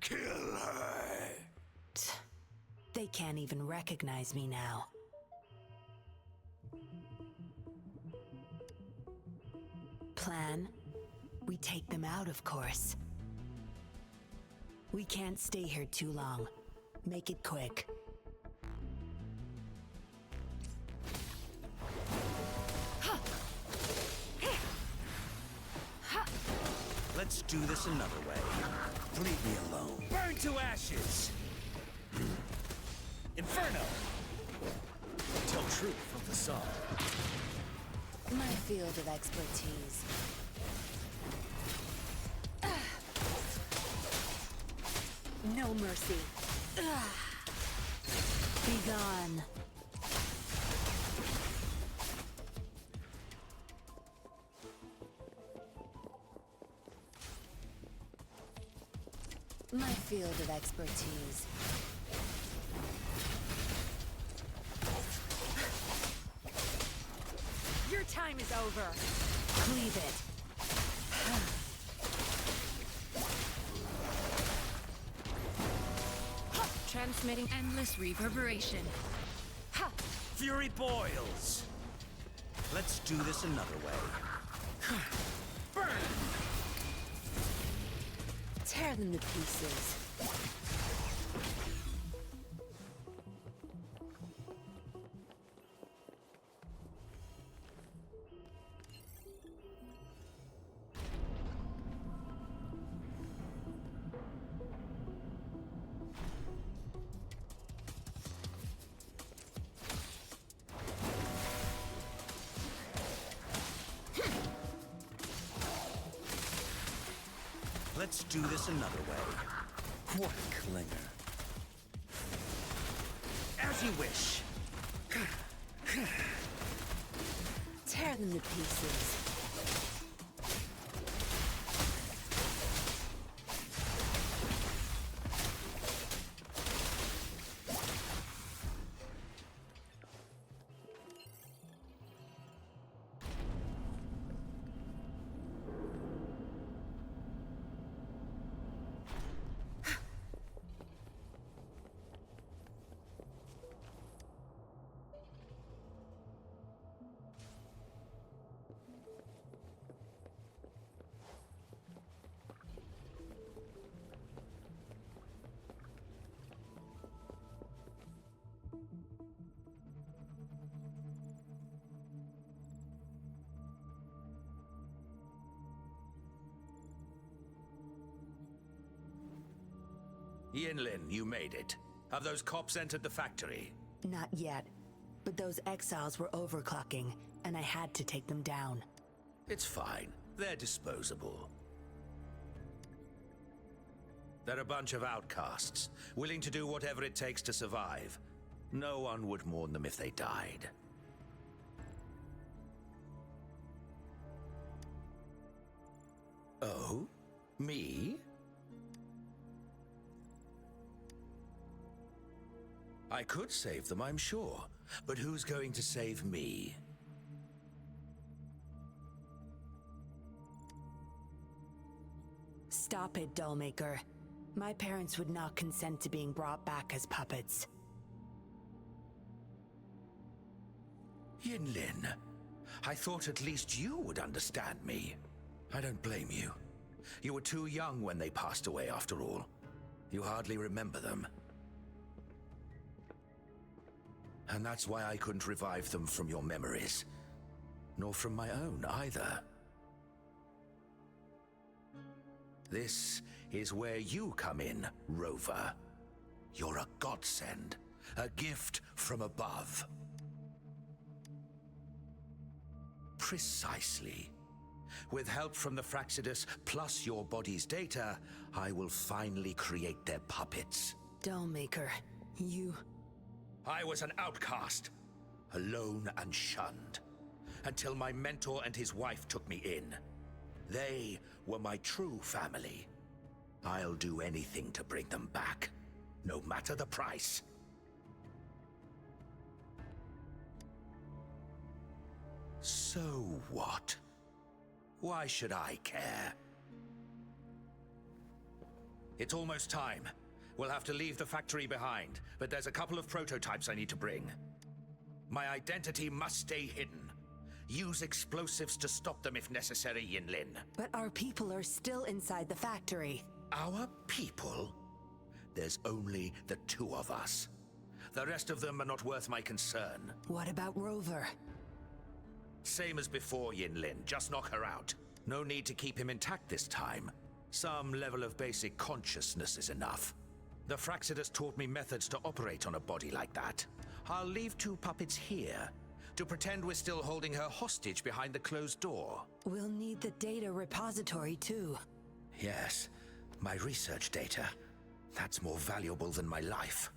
Kill her! They can't even recognize me now. Plan? We take them out, of course. We can't stay here too long. Make it quick. Let's do this another way. Leave me alone. Burn to ashes! Inferno! Tell truth of the song. My field of expertise. No mercy. Be gone. My field of expertise. Your time is over. Cleave it. Transmitting endless reverberation. Ha! Fury boils! Let's do this another way. Burn! Tear them to pieces. Let's do this another way. What a clinger. As you wish. Tear them to pieces. Yinlin, you made it. Have those cops entered the factory? Not yet, but those exiles were overclocking, and I had to take them down. It's fine. They're disposable. They're a bunch of outcasts, willing to do whatever it takes to survive. No one would mourn them if they died. Oh? Me? I could save them, I'm sure. But who's going to save me? Stop it, Dollmaker. My parents would not consent to being brought back as puppets. Yinlin, I thought at least you would understand me. I don't blame you. You were too young when they passed away, after all. You hardly remember them. And that's why I couldn't revive them from your memories. Nor from my own, either. This is where you come in, Rover. You're a godsend. A gift from above. Precisely. With help from the Fraxidus, plus your body's data, I will finally create their puppets. Dollmaker, you... I was an outcast, alone and shunned, until my mentor and his wife took me in. They were my true family. I'll do anything to bring them back, no matter the price. So what? Why should I care? It's almost time. We'll have to leave the factory behind, but there's a couple of prototypes I need to bring. My identity must stay hidden. Use explosives to stop them if necessary, Yinlin. But our people are still inside the factory. Our people? There's only the two of us. The rest of them are not worth my concern. What about Rover? Same as before, Yinlin. Just knock her out. No need to keep him intact this time. Some level of basic consciousness is enough. The Fraxidus taught me methods to operate on a body like that. I'll leave two puppets here to pretend we're still holding her hostage behind the closed door. We'll need the data repository, too. Yes, my research data. That's more valuable than my life.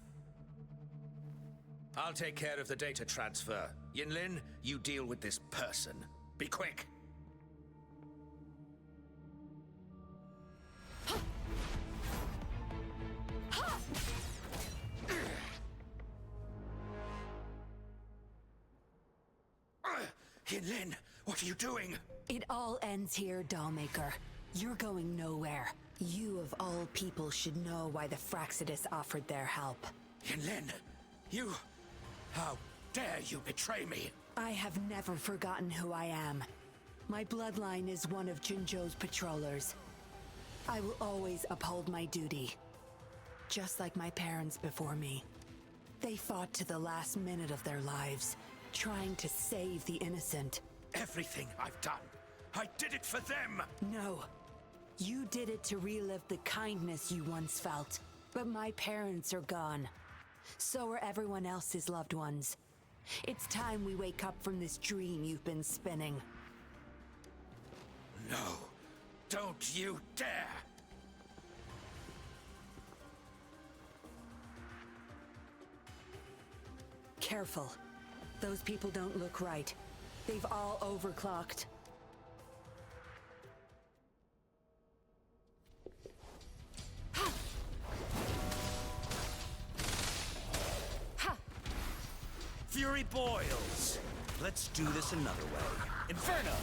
I'll take care of the data transfer. Yinlin, you deal with this person. Be quick. Yinlin, what are you doing? It all ends here, Dollmaker. You're going nowhere. You of all people should know why the Fraxidus offered their help. Yinlin, you... How dare you betray me? I have never forgotten who I am. My bloodline is one of Jinzhou's patrollers. I will always uphold my duty. Just like my parents before me. They fought to the last minute of their lives, trying to save the innocent. Everything I've done, I did it for them! No. You did it to relive the kindness you once felt. But my parents are gone. So are everyone else's loved ones. It's time we wake up from this dream you've been spinning. No. Don't you dare! Careful. Those people don't look right. They've all overclocked. Fury boils. Let's do this another way. Inferno!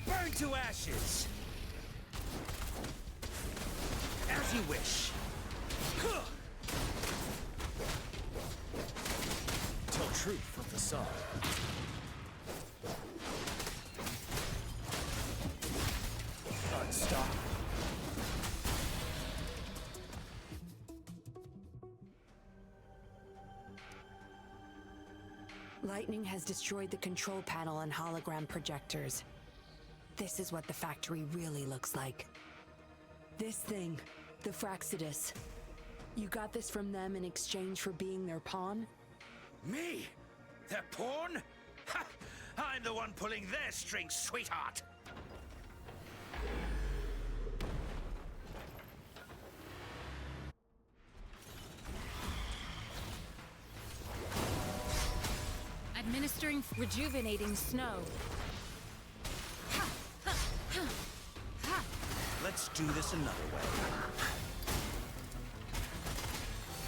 Burn to ashes! As you wish. Tell truth from the sun. Unstop. Lightning has destroyed the control panel and hologram projectors. This is what the factory really looks like. This thing, the Fraxidus. You got this from them in exchange for being their pawn? Me? Their pawn? Ha! I'm the one pulling their strings, sweetheart! Administering rejuvenating snow. Let's do this another way.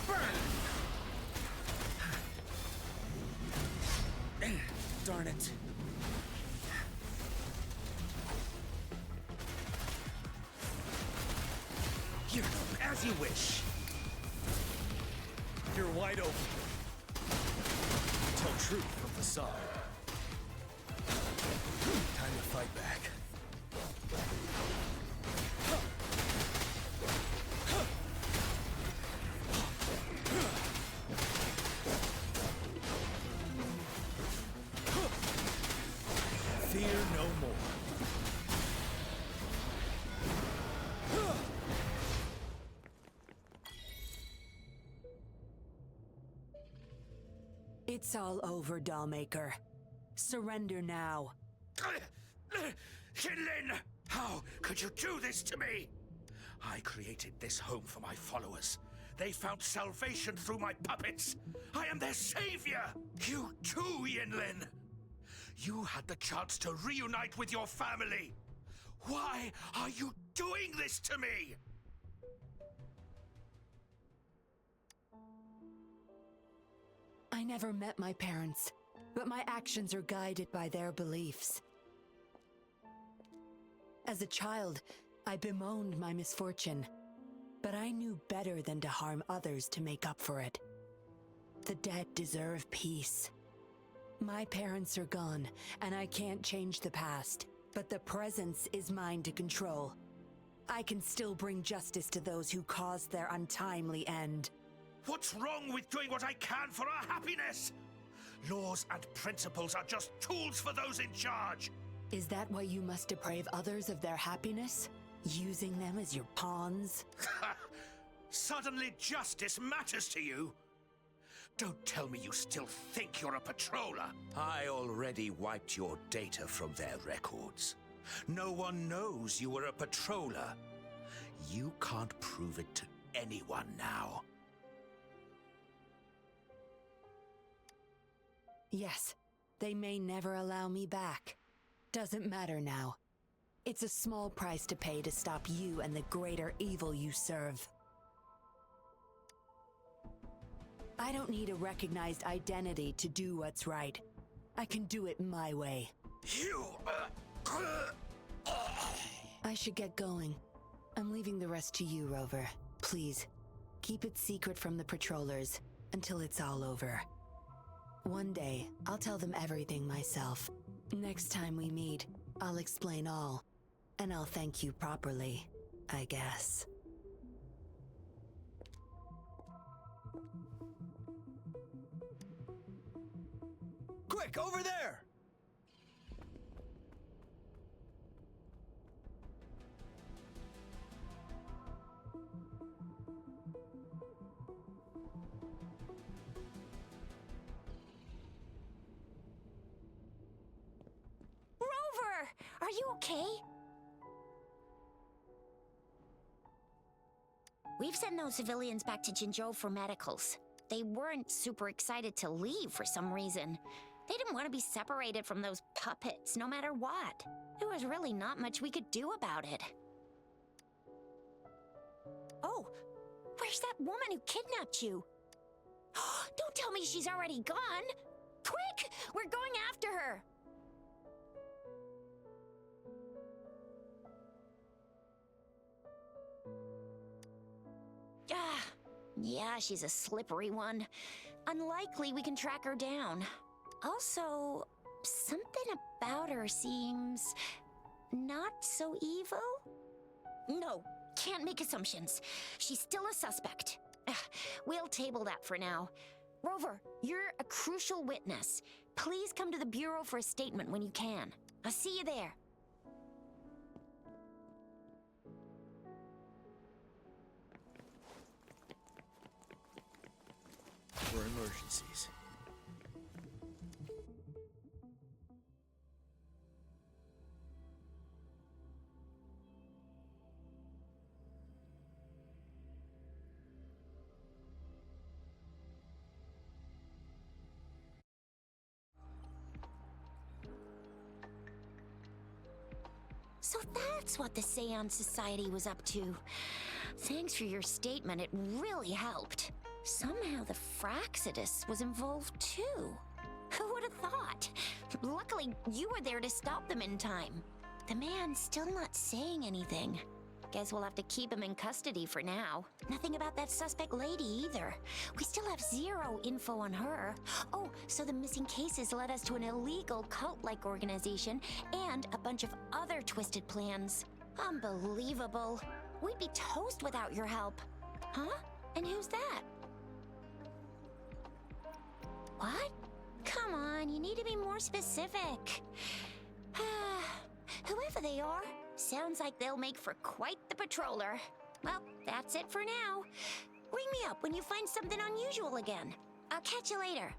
Burn! Darn it. Here, as you wish. You're wide open. Tell truth from the sun. Time to fight back. Fear no more. It's all over, Dollmaker. Surrender now. Yinlin! How could you do this to me? I created this home for my followers. They found salvation through my puppets. I am their savior! You too, Yinlin! You had the chance to reunite with your family. Why are you doing this to me? I never met my parents, but my actions are guided by their beliefs. As a child, I bemoaned my misfortune, but I knew better than to harm others to make up for it. The dead deserve peace. My parents are gone, and I can't change the past, but the present is mine to control. I can still bring justice to those who caused their untimely end. What's wrong with doing what I can for our happiness? Laws and principles are just tools for those in charge. Is that why you must deprave others of their happiness? Using them as your pawns? Suddenly justice matters to you? Don't tell me you still think you're a patroller. I already wiped your data from their records. No one knows you were a patroller. You can't prove it to anyone now. Yes, they may never allow me back. Doesn't matter now. It's a small price to pay to stop you and the greater evil you serve. I don't need a recognized identity to do what's right. I can do it my way. I should get going. I'm leaving the rest to you, Rover. Please, keep it secret from the patrollers until it's all over. One day, I'll tell them everything myself. Next time we meet, I'll explain all. And I'll thank you properly, I guess. Quick, over there! Rover! Are you okay? We've sent those civilians back to Jinzhou for medicals. they weren't super excited to leave for some reason. They didn't want to be separated from those puppets, no matter what. There was really not much we could do about it. Oh, where's that woman who kidnapped you? Don't tell me she's already gone! Quick! We're going after her! Yeah, she's a slippery one. Unlikely we can track her down. Also, something about her seems not so evil? No, can't make assumptions. She's still a suspect. We'll table that for now. Rover, you're a crucial witness. Please come to the Bureau for a statement when you can. I'll see you there. For emergencies. So that's what the Seance Society was up to. Thanks for your statement, it really helped. Somehow the Fraccidus was involved too. Who would have thought? Luckily, you were there to stop them in time. The man's still not saying anything. Guess we'll have to keep him in custody for now. Nothing about that suspect lady either. We still have zero info on her. Oh, so the missing cases led us to an illegal cult-like organization and a bunch of other twisted plans. Unbelievable. We'd be toast without your help. Huh? And who's that? What? Come on, you need to be more specific. Whoever they are, sounds like they'll make for quite the patroller. Well, that's it for now. Ring me up when you find something unusual again. I'll catch you later.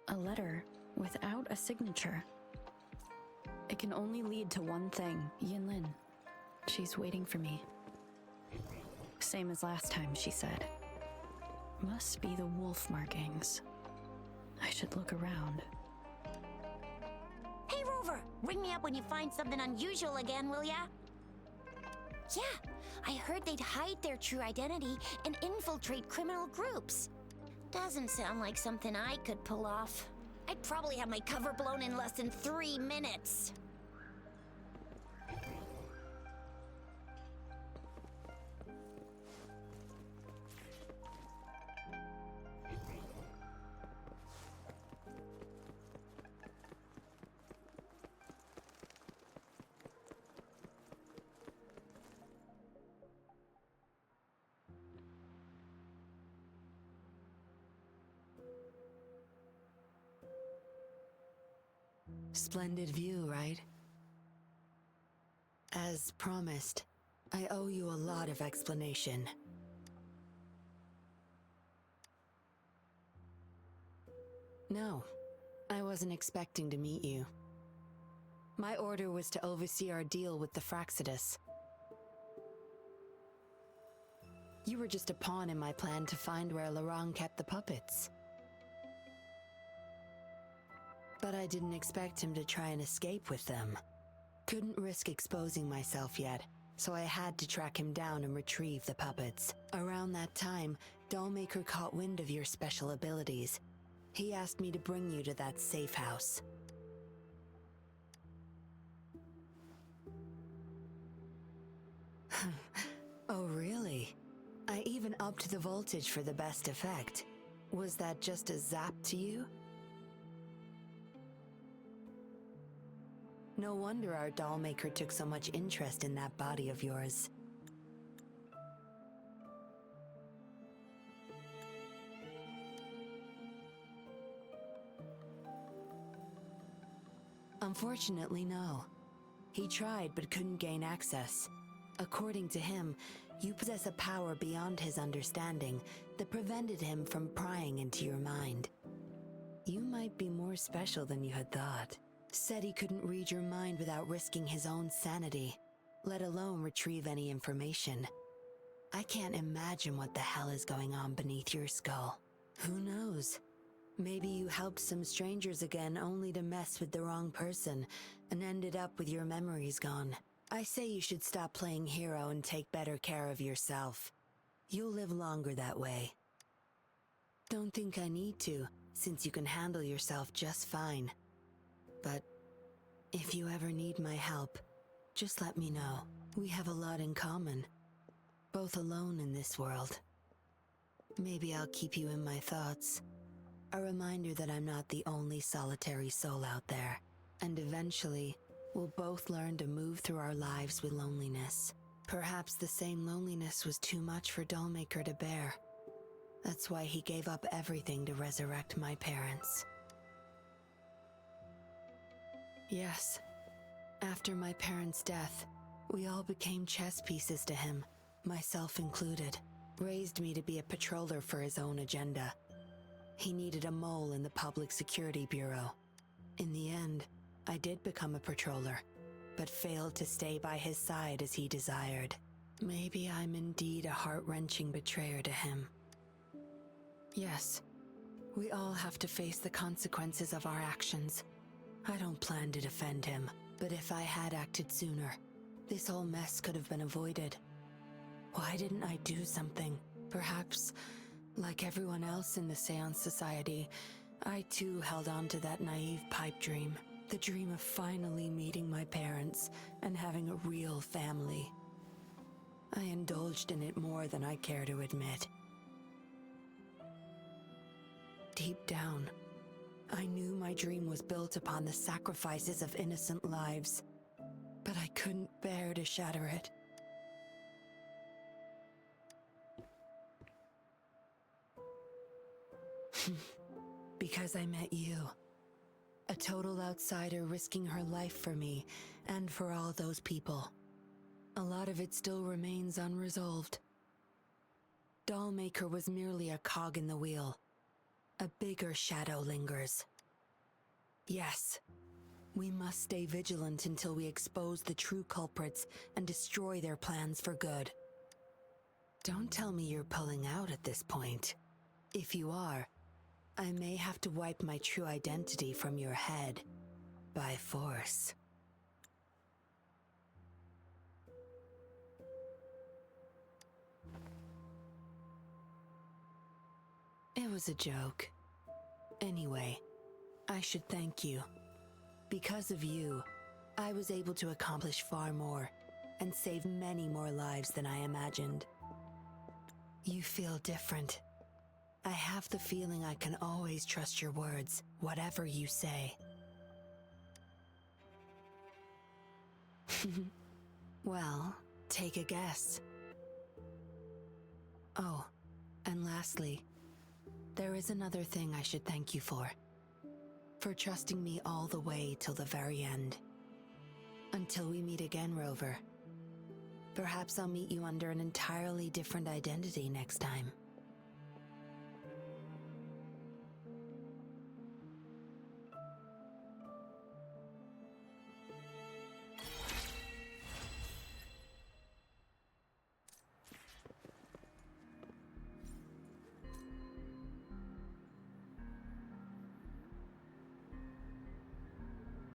A letter without a signature. It can only lead to one thing. Yinlin. She's waiting for me. Same as last time, she said. Must be the wolf markings. I should look around. Hey, Rover! Ring me up when you find something unusual again, will ya? Yeah, I heard they'd hide their true identity and infiltrate criminal groups. Doesn't sound like something I could pull off. I'd probably have my cover blown in less than 3 minutes. Splendid view, right? As promised, I owe you a lot of explanation. No, I wasn't expecting to meet you. My order was to oversee our deal with the Fraccidus. You were just a pawn in my plan to find where Laurent kept the puppets. But I didn't expect him to try and escape with them. Couldn't risk exposing myself yet, so I had to track him down and retrieve the puppets. Around that time, Dollmaker caught wind of your special abilities. He asked me to bring you to that safe house. Oh, really? I even upped the voltage for the best effect. Was that just a zap to you? No wonder our dollmaker took so much interest in that body of yours. Unfortunately, no. He tried but couldn't gain access. According to him, you possess a power beyond his understanding that prevented him from prying into your mind. You might be more special than you had thought. Said he couldn't read your mind without risking his own sanity. let alone retrieve any information. I can't imagine what the hell is going on beneath your skull. Who knows? Maybe you helped some strangers again only to mess with the wrong person and ended up with your memories gone. I say you should stop playing hero and take better care of yourself. You'll live longer that way. Don't think I need to, since you can handle yourself just fine. But if you ever need my help, just let me know. We have a lot in common. Both alone in this world. Maybe I'll keep you in my thoughts. A reminder that I'm not the only solitary soul out there. And eventually, we'll both learn to move through our lives with loneliness. Perhaps the same loneliness was too much for Dollmaker to bear. That's why he gave up everything to resurrect my parents. Yes, after my parents' death, we all became chess pieces to him, myself included. Raised me to be a patroller for his own agenda. He needed a mole in the Public Security Bureau. In the end, I did become a patroller, but failed to stay by his side as he desired. Maybe I'm indeed a heart-wrenching betrayer to him. Yes, we all have to face the consequences of our actions. I don't plan to defend him, but if I had acted sooner, this whole mess could have been avoided. Why didn't I do something? Perhaps, like everyone else in the Seance Society, I too held on to that naive pipe dream. The dream of finally meeting my parents and having a real family. I indulged in it more than I care to admit. Deep down, I knew my dream was built upon the sacrifices of innocent lives, but I couldn't bear to shatter it. Because I met you. A total outsider risking her life for me, and for all those people. A lot of it still remains unresolved. Dollmaker was merely a cog in the wheel. A bigger shadow lingers. Yes, we must stay vigilant until we expose the true culprits and destroy their plans for good. Don't tell me you're pulling out at this point. If you are, I may have to wipe my true identity from your head, by force. It was a joke. Anyway, I should thank you. Because of you, I was able to accomplish far more, and save many more lives than I imagined. You feel different. I have the feeling I can always trust your words, whatever you say. Well, take a guess. Oh, and lastly, there is another thing I should thank you for. For trusting me all the way till the very end. Until we meet again, Rover. Perhaps I'll meet you under an entirely different identity next time.